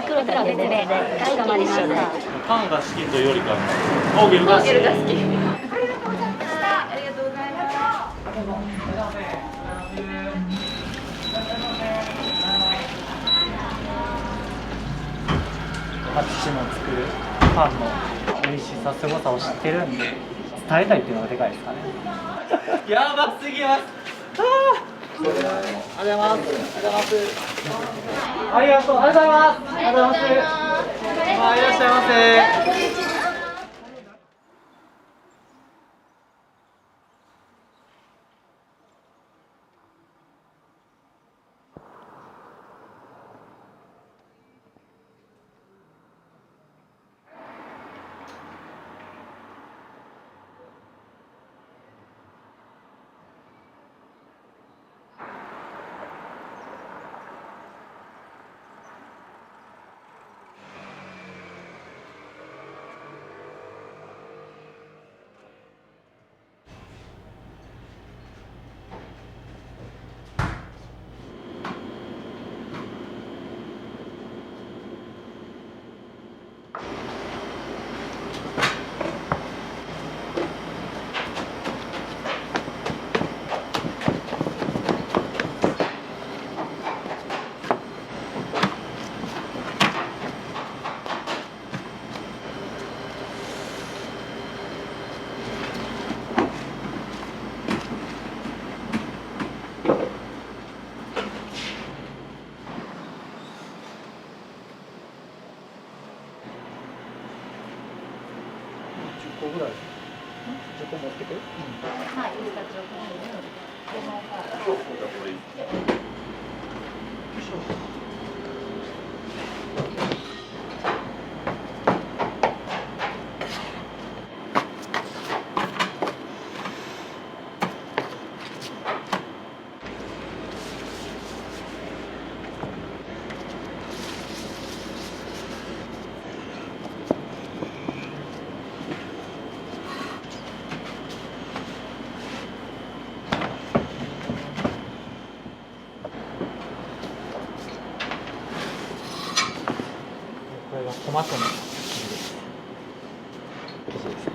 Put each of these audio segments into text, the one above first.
袋とは別でかしこまりました。パンが好きというよりかオーゲルが好き。ありがとうございました。ありがとうございます。父の作るパンの美味しさ、すごさを知ってるんで伝えたいっていうのがでかいですかね。やばすぎます。ありがとうございます。ありがとうございます。ありがとうございます。ありがとうございます。いらっしゃいませ。10個ぐらい。10個持ってく？はい、いいですか、10個。これがトマトの生地です。生地ですね。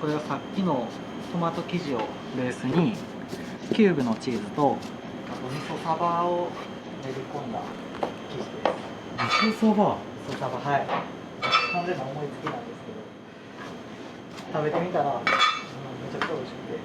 これはさっきのトマト生地をベースにキューブのチーズとあと味噌サバを練り込んだ生地です。味噌そば。味噌サバ、はい。完全な思いつきなんですけど、食べてみたら、めちゃくちゃ美味しくて。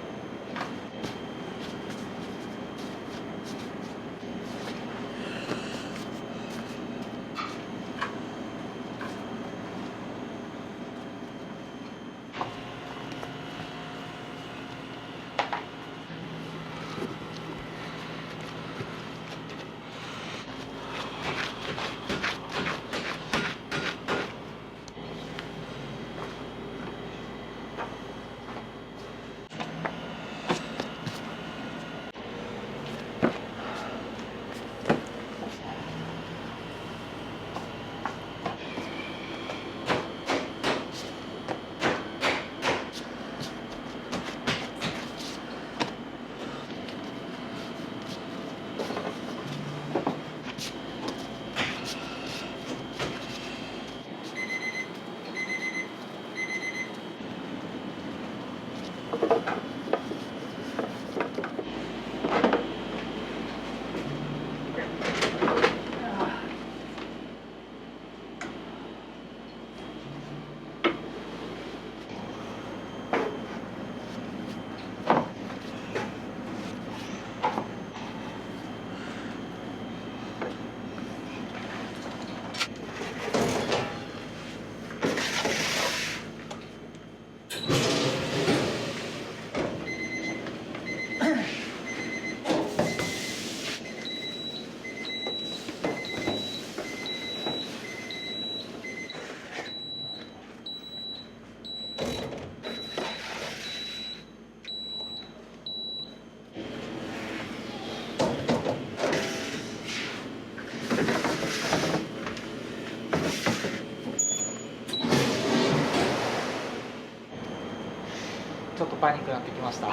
ちょっとパニックになってきました。う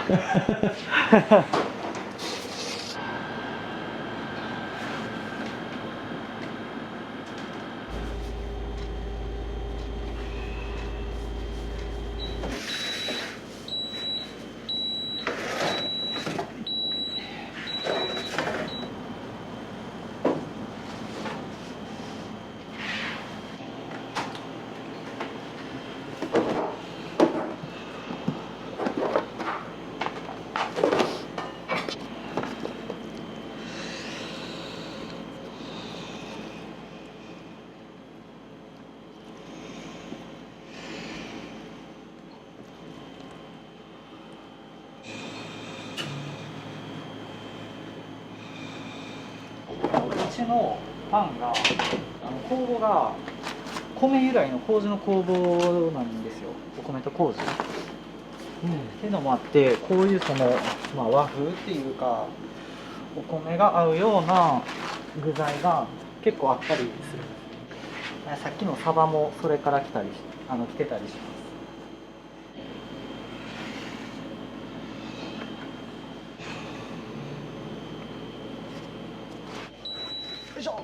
ちのパンが酵母が米由来の麹の工房なんですよ。お米と麹、っていうのもあって、こういう和風っていうかお米が合うような具材が結構あったりする。さっきのサバもそれから来てたりします。よいしょ。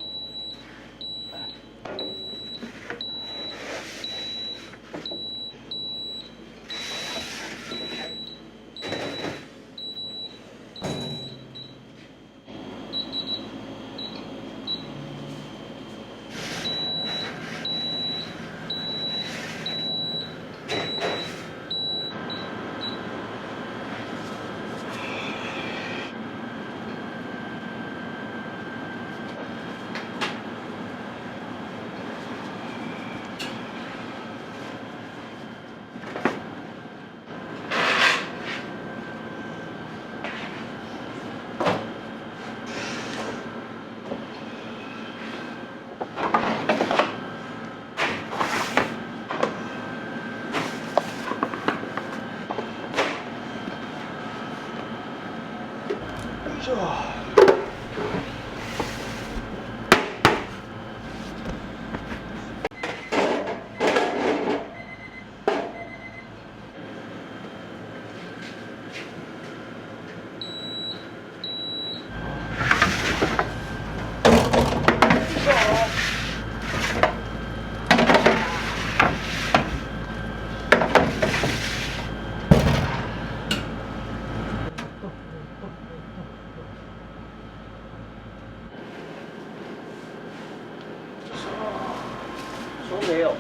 そうでええよ。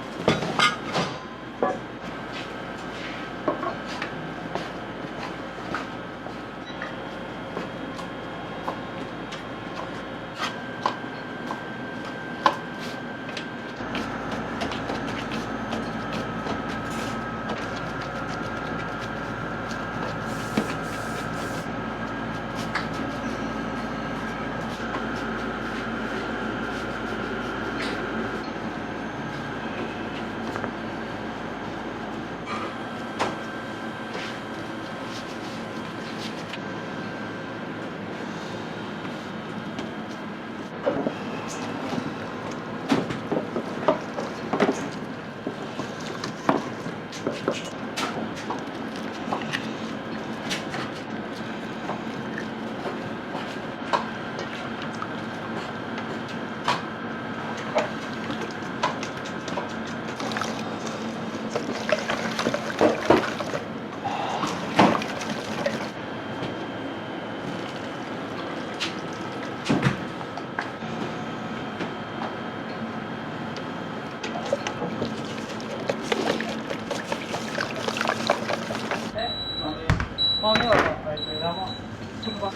豆は山職場。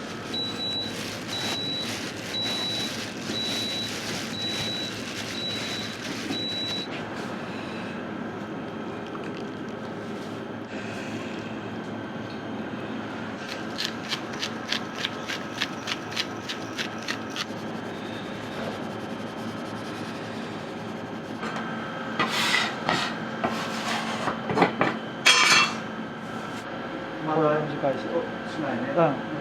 まだ短いし。しないね。うん。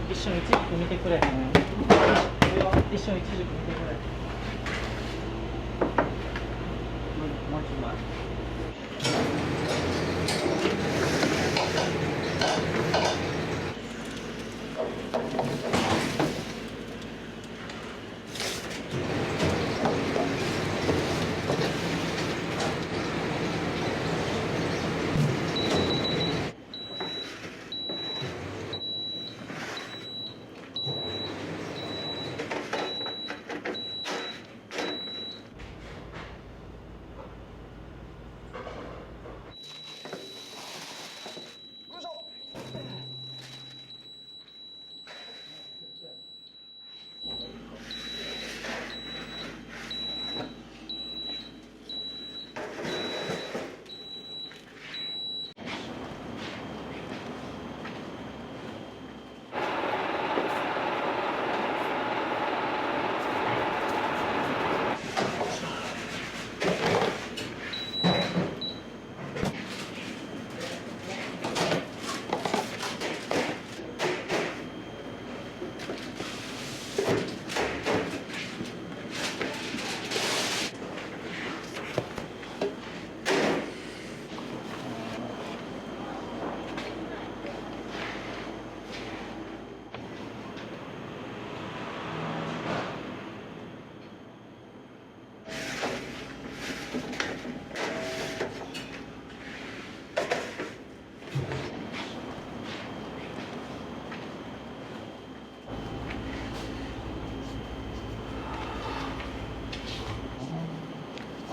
一緒に一軸見てくれへん。一緒に一軸見てくれ。もう一枚。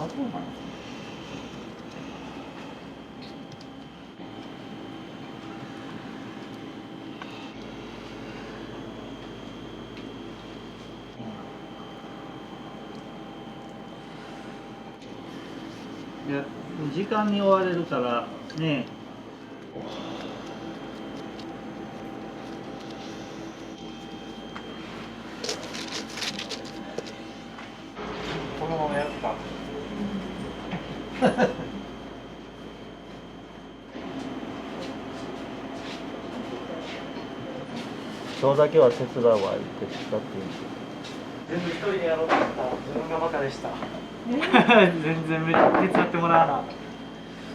どうなの？いや、時間に追われるからね。このままやるか。今日だけは手伝うわ、手伝っていい。全部一人でやろうと思ったら自分がバカでした。全然手伝ってもらわな。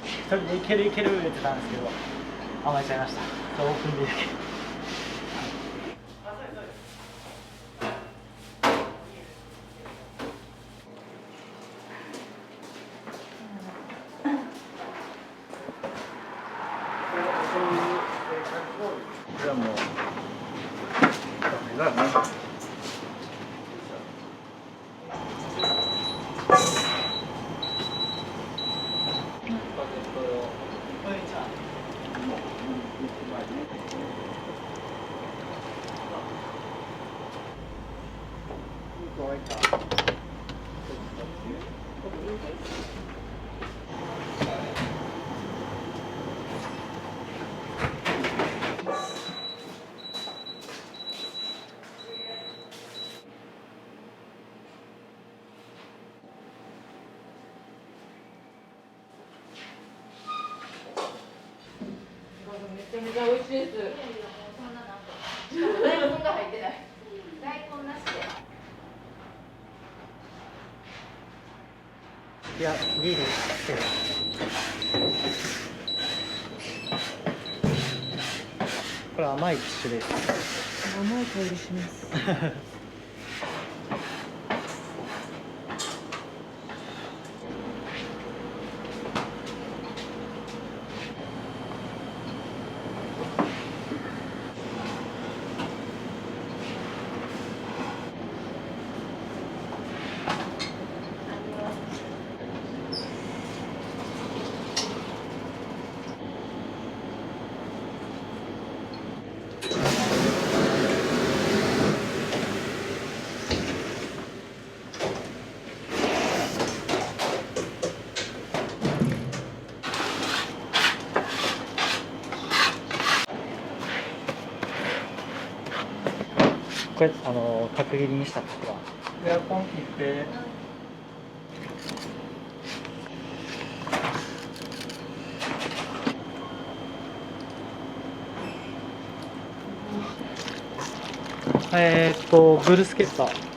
一人でいけるいける言ってたんですけど甘えちゃいました。オープンでだけ。じゃあもうダメだね。めちゃめちゃ美味しいです。そんななんか、しかも大根が入ってない。大根なしで。いや、ビールこれ甘い機種です。甘い香りします。これ角切りにした時はエアコン切って。ブルスケッター。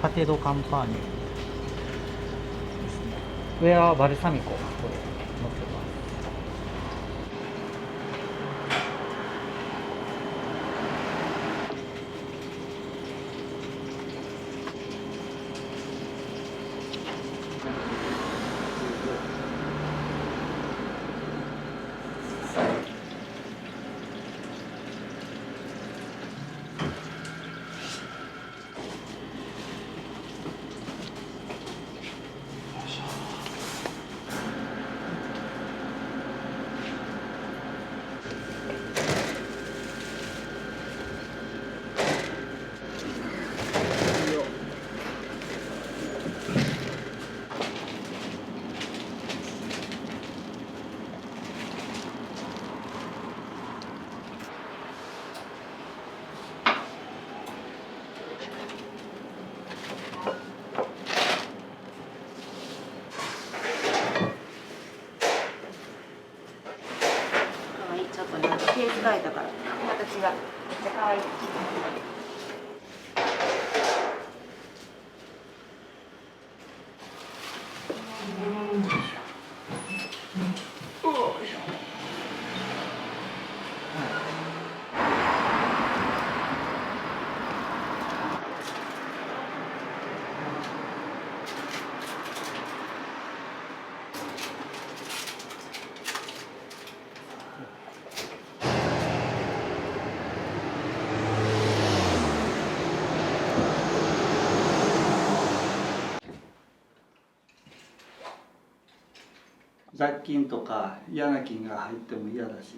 パテドカンパーニュですね。上はバルサミコを乗ってます。ケース変えたから形がめっちゃ可愛い。雑菌とか嫌な菌が入っても嫌だし、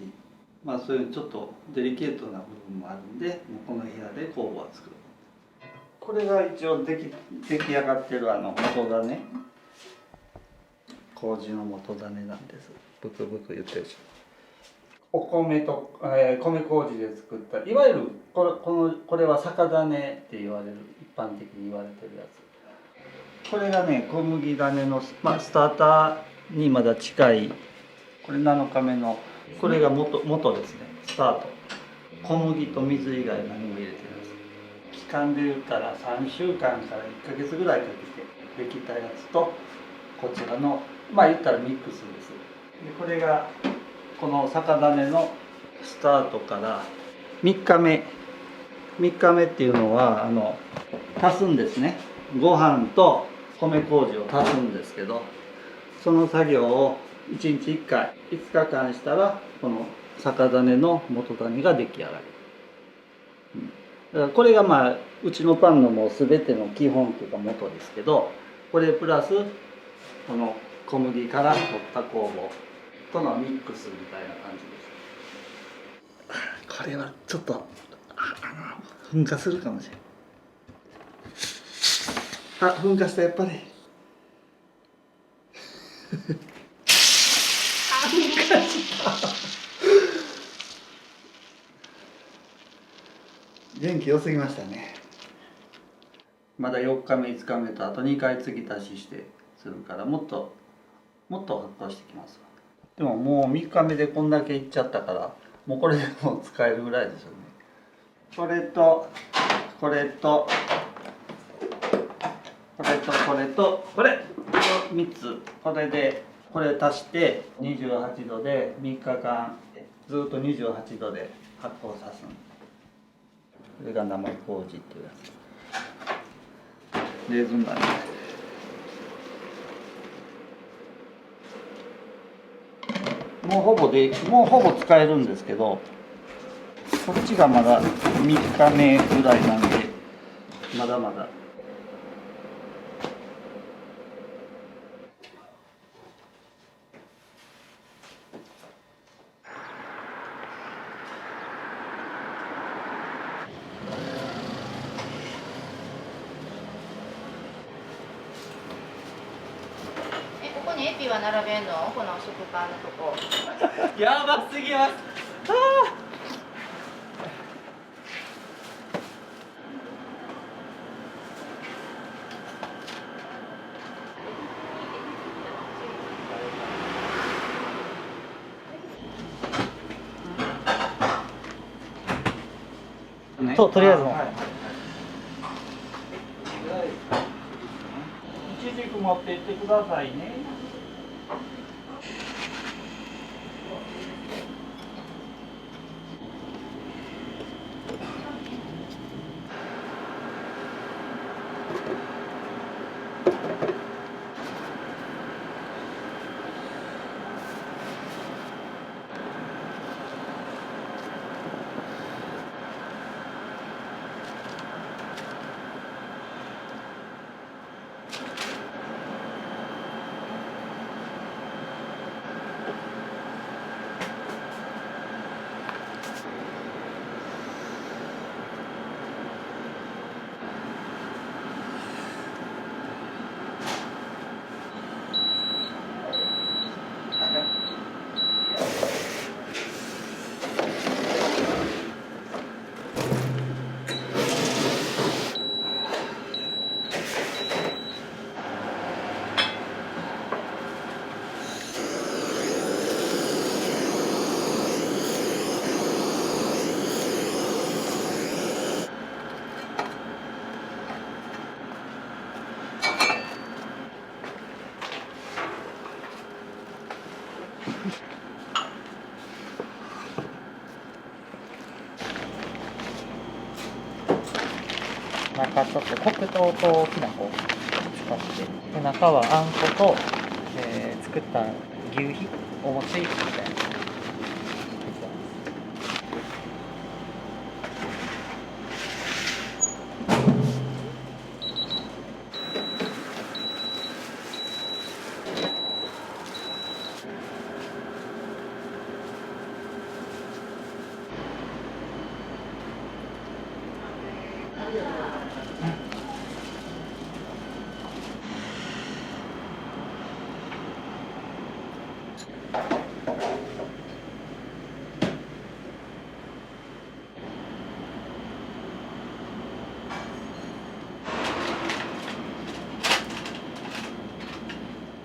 まあそういうちょっとデリケートな部分もあるんで、もうこの部屋で工房を作る。これが一応出来上がってる元種、麹の元種なんです。ブクブク言ってるし。お米と、米麹で作った、いわゆるこれは酒種って言われる、一般的に言われてるやつ。これがね、小麦種の、スターターにまだ近い、これ7日目の、これが元ですね、スタート。小麦と水以外何も入れてないです。期間で言ったら3週間から1ヶ月ぐらいかけてできたやつと、こちらの言ったらミックスです。でこれがこの酒種のスタートから3日目っていうのは足すんですね。ご飯と米麹を足すんですけど、その作業を1日1回5日間したらこの酒種の元種が出来上がる。だからこれがうちのパンのもう全ての基本というか元ですけど、これプラスこの小麦から取った酵母とのミックスみたいな感じです。これはちょっと噴火するかもしれない。噴火したやっぱり。噴火した。元気良すぎましたね。まだ4日目5日目とあと2回継ぎ足ししてするからもっと発酵してきます。でももう3日目でこんだけいっちゃったからもうこれでもう使えるぐらいですよね。これとこれとこれとこれとこれ3つ、これ足して28度で3日間ずっと28度で発酵さす。これが生麹っていうやつ。レーズンだね。もうほぼ使えるんですけど、こっちがまだ3日目ぐらいなんでまだまだ。ここにエピは並べんの？この食パンのとこ。やばすぎます。そう、とりあえずも。いちじく持って行ってくださいね。中ちょっと黒糖ときな粉を使ってで中はあんこと、作った牛皮お餅みたいな。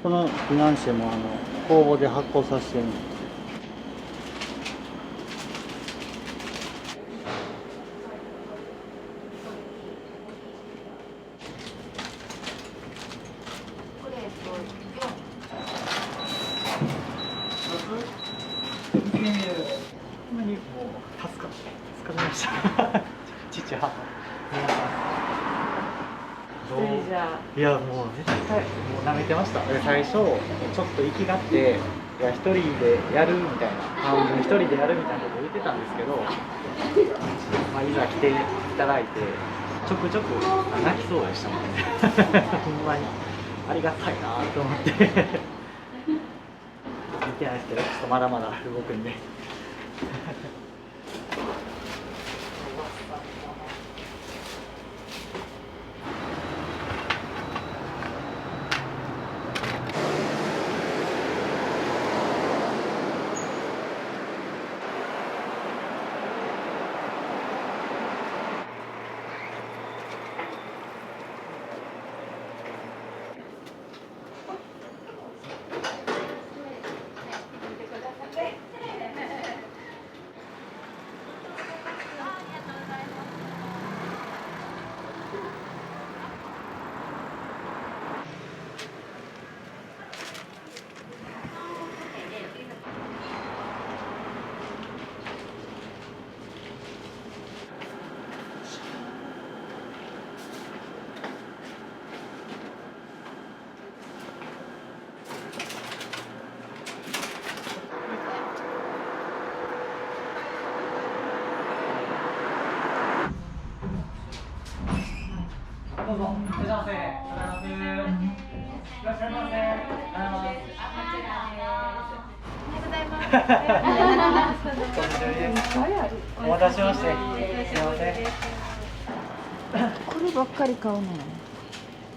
このフィナンシェも工房で発酵させてるの。ほんまにもう助かりました父母いやもう絶対もう舐めてました。で最初ちょっと息があっていや一人でやるみたいな一人でやるみたいなこと言ってたんですけど、まあ、いざ来ていただいてちょくちょく泣きそうでしたもんねほんまにありがたいなと思って見てないですけどちょっとまだまだ動くんでどうぞ、いらっしゃいませ。いらっしゃいませ。お待たせしまして。すみません。こればっかり買うの。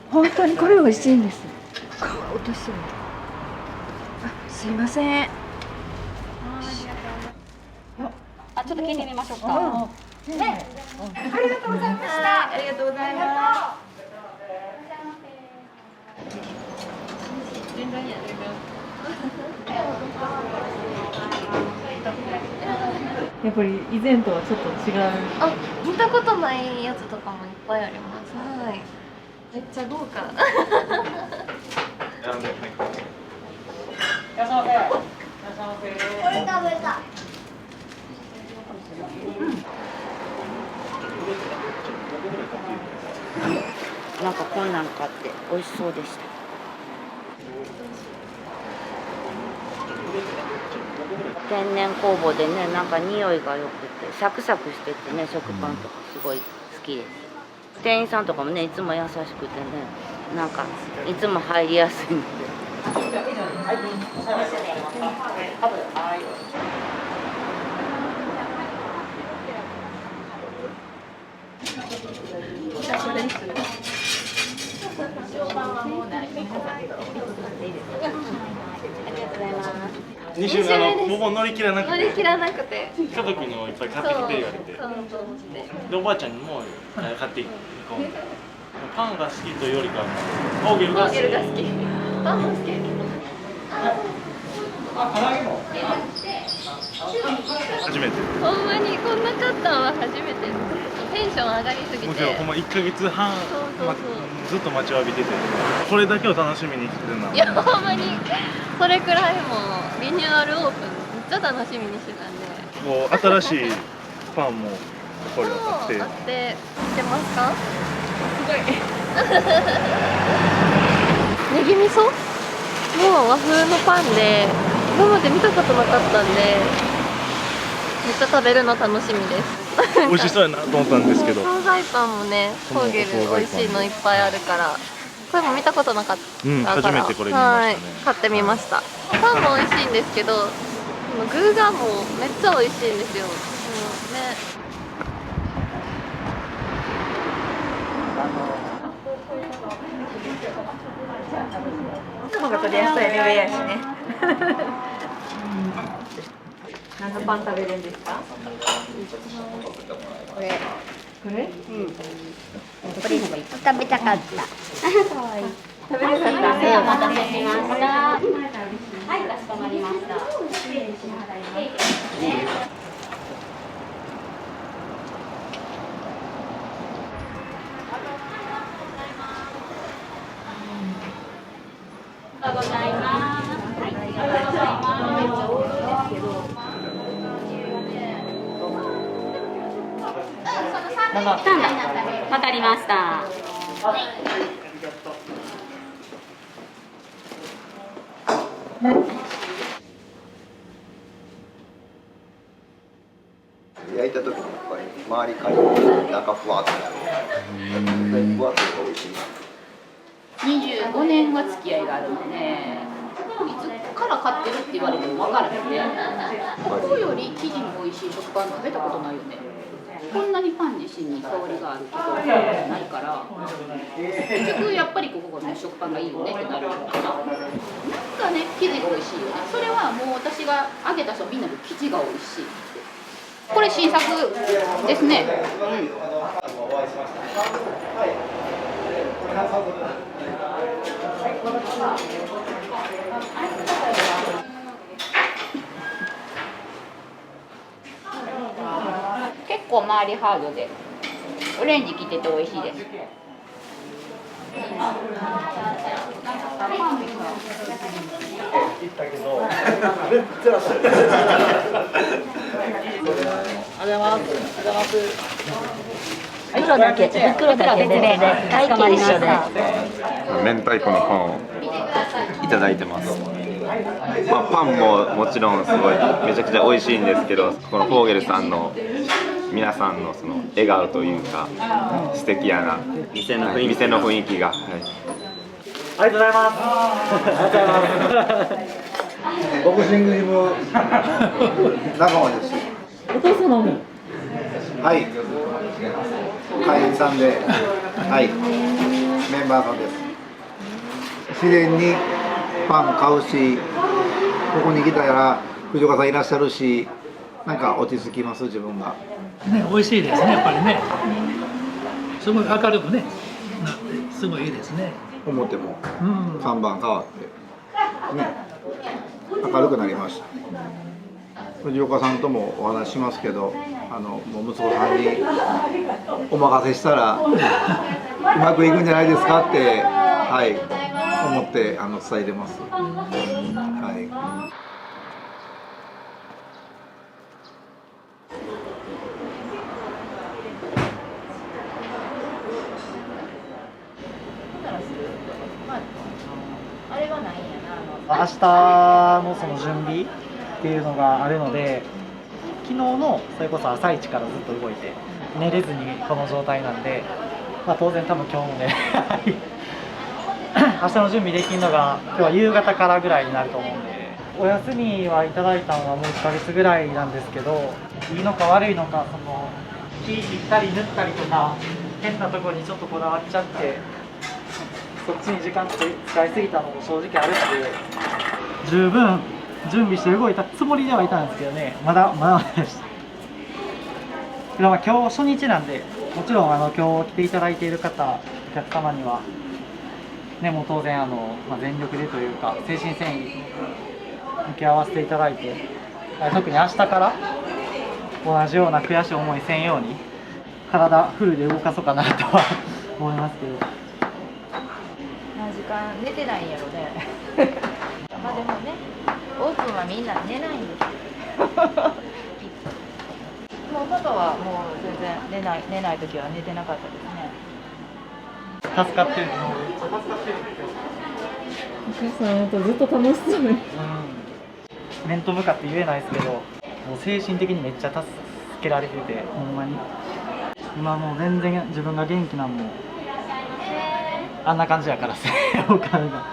本当にこれ美味しいんです。買おうとしてる。あ、すいません。あ、ちょっと聞いてみましょうか。ね、ありがとうございました。ありがとうございます。やっぱり以前とはちょっと違う。あ、見たことないやつとかもいっぱいあります。はい。めっちゃ豪華。いらっしゃいませ。いらっしゃいませ。これ食べた。なんかこんなん買って美味しそうでした。天然酵母でね、なんか匂いが良くてサクサクしててね、食パンとかすごい好きです。店員さんとかもね、いつも優しくてね、なんかいつも入りやすいので。2週もう乗り切らなくて、乗り切らなくて、家族にもいっぱい買ってきて言われて、でおばあちゃんにも買っていこう。パンが好きというよりかオーゲルが好き。パンも好き。初めて。ほんまにこんな買ったのは初めて。テンション上がりすぎて。もちろんほんま1ヶ月半ずっと待ちわびてて、これだけを楽しみにしてるな。いやほんまにそれくらいもうリニューアルオープンめっちゃ楽しみにしてたんで。もう新しいパンもこれあって。あって知ってますか？ごいネギ味噌の和風のパンで今まで見たことなかったんでめっちゃ食べるの楽しみです美味しそうやなと思ったんですけど。惣菜パンもねコーゲル美味しいのいっぱいあるからこれも見たことなかったから、初めてこれ見ましたね。買ってみました。パンも美味しいんですけどこの具がもうめっちゃ美味しいんですよ、ね。のが取りやすい量やしね。何のパン食べるんですか？これ。これ？食べたかった。食べれなかった。お待たせしました。はい、かしこまりました。ありがとうございます。はい、ありがとうございます。めっちゃ多いですけど。わかりました。焼いた時にやっぱり周りカリッと中ふわっとなる。ふわっと美味しい。25年は付き合いがあるんでね、いつから買ってるって言われても分からへんね。ここより生地の美味しい食パン食べたことないよね。こんなにパン自身に香りがあるけどないから、結局やっぱりここの食パンがいいよねってなるのかな。なんかね、生地が美味しいよね。それはもう私が揚げた人みんなで生地が美味しいって。これ新作ですね。結構周りハードでオレンジきてて美味しいです。袋だけ別で会計一緒で。明太子のパンをいただいてます。まあ、パンももちろんすごいめちゃくちゃ美味しいんですけど、このフォーゲルさんの皆さんのその笑顔というか素敵やな、店の雰囲気が、はい、ありがとうございます。ありがとうございます。ボクシングジム仲間です。お父様もはい。会員さんで、はい、メンバーさんです。自然にパン買うし、ここに来たら藤岡さんいらっしゃるし、なんか落ち着きます自分が。ね、美味しいですねやっぱりね。すごい明るくねなってすごいいいですね。表も看板変わってね、明るくなりました。藤岡さんともお話ししますけど、もう息子さんにお任せしたらうまくいくんじゃないですかって、はい、思って伝えてます。はい。明日のその準備っていうのがあるので、昨日のそれこそ朝一からずっと動いて寝れずにこの状態なんで、まあ、当然多分今日もね明日の準備できるのが今日は夕方からぐらいになると思うんで、お休みはいただいたのはもう1ヶ月ぐらいなんですけど、いいのか悪いのか、その木切ったり縫ったりとか変なところにちょっとこだわっちゃって、そっちに時間使いすぎたのも正直あるんで、十分準備して動いたつもりではいたんですけどね、まだでした。けどまあ今日初日なんで、もちろん今日来ていただいている方、お客様にはね、もう当然まあ、全力でというか誠心誠意向き合わせていただいて、特に明日から同じような悔しい思いせんように体フルで動かそうかなとは思いますけど。何時間寝てないんやろね。まあでもね、オープンはみんな寝ないんですよ。もうパパはもう全然寝ない時は寝てなかったですね。助かってるの。お母さん本当ずっと楽しそうに。面と向かって言えないですけど、もう精神的にめっちゃ助けられてて、ほんまに。今もう全然自分が元気なんもあんな感じやからせお金が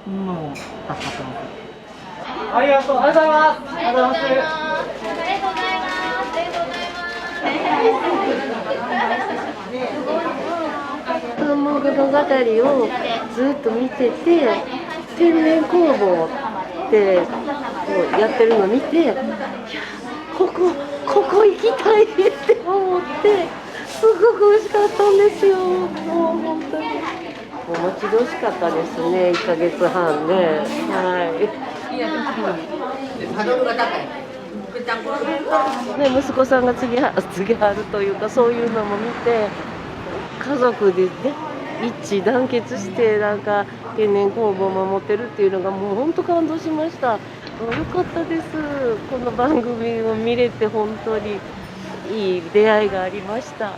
もう助かってます。ありがとうございます。ありがとうございます。ありがとうございます。パン物語をずっと見てて、天然工房ってこうやってるの見て、いやここ行きたいって思って、すごく美味しかったんですよ。もう本当に。お待ち遠しかったですね。1ヶ月半で、はい。ね、息子さんが次はるというか、そういうのも見て、家族でね一致団結してなんか天然工房を守ってるっていうのがもう本当感動しました。よかったです。この番組を見れて本当にいい出会いがありました。はい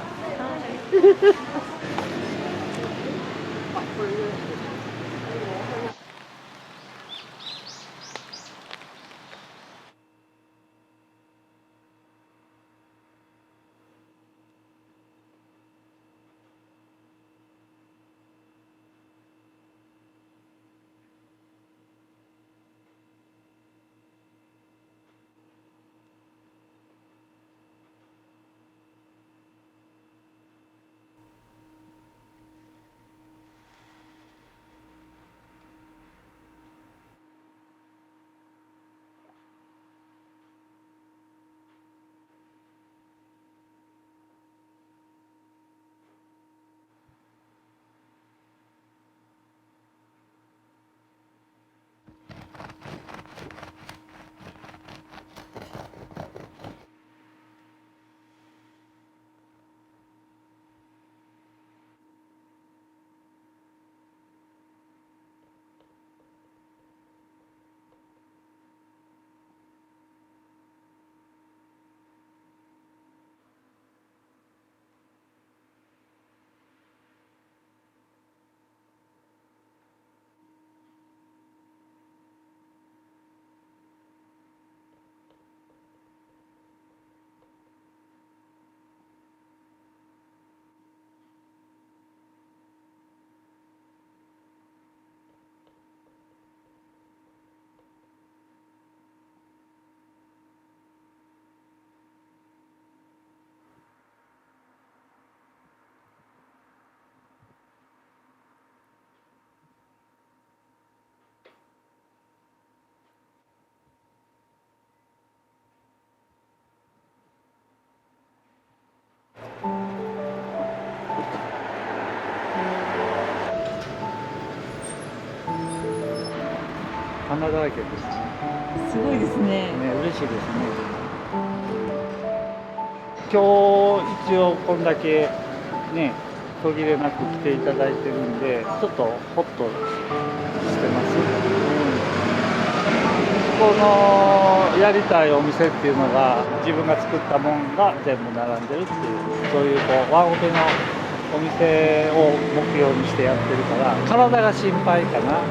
花だらけですね。すごいですね。嬉しいですね。今日一応こんだけね途切れなく来ていただいてるんで、ちょっとホッとしてます。このやりたいお店っていうのが自分が作ったもんが全部並んでるっていう、そういうワンオペのお店を目標にしてやってるから体が心配かな。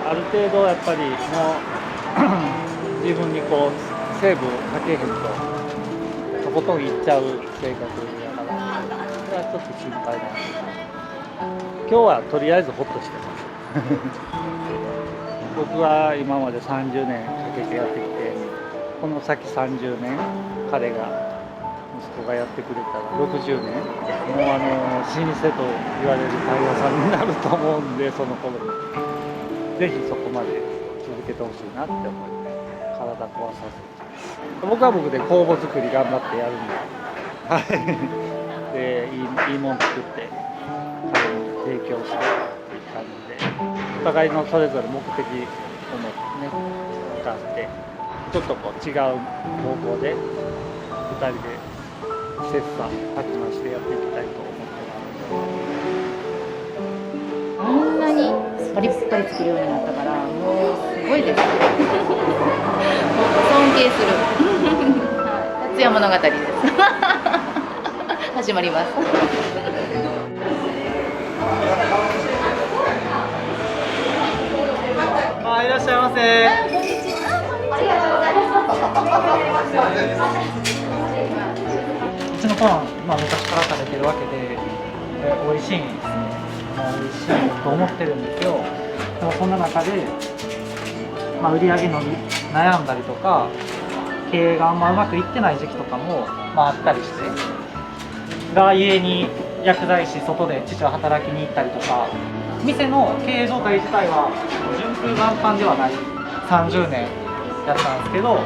ある程度やっぱりもう自分にこうセーブかけへんととことんいっちゃう性格だから、それはちょっと心配なんです。今日はとりあえずホッとしてます僕は今まで30年かけてやってきて、この先30年彼が息子がやってくれたら60年もう老舗と言われるパン屋さんになると思うんで、その頃にぜひそこまで続けてほしいなって思って体壊さず、僕は僕で工房作り頑張ってやるんで、でいいもん作って彼に提供してっていう感じで、お互いのそれぞれ目的を持ってね向かってちょっとこう違う方向で2人で切磋琢磨してやっていきたいと思ってます。あんなにパリッパリ作るようになったから、もうすごいです。尊敬する。達也物語です。始まります。いらっしゃいませ。うちのパン、昔から食べてるわけで、美味しいんですね。美味しいと思ってるんですよ。でもそんな中で、売り上げ伸び悩んだりとか、経営があんまうまくいってない時期とかも、あったりして、がゆえに薬剤師外で父は働きに行ったりとか、店の経営状態自体は順風満帆ではない30年やったんですけど、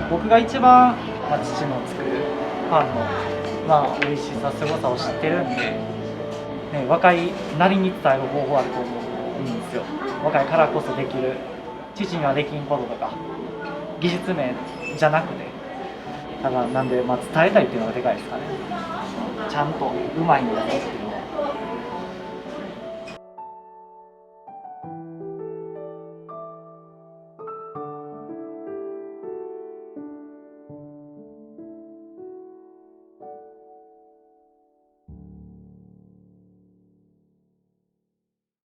僕が一番、父の作るパンの、美味しさすごさを知ってるんで、若いなりに伝える方法あると思うんですよ。若いからこそできる、父にはできんこととか技術面じゃなくて、ただなんで、伝えたいっていうのがでかいですかね。ちゃんとうまいんだぞっていうの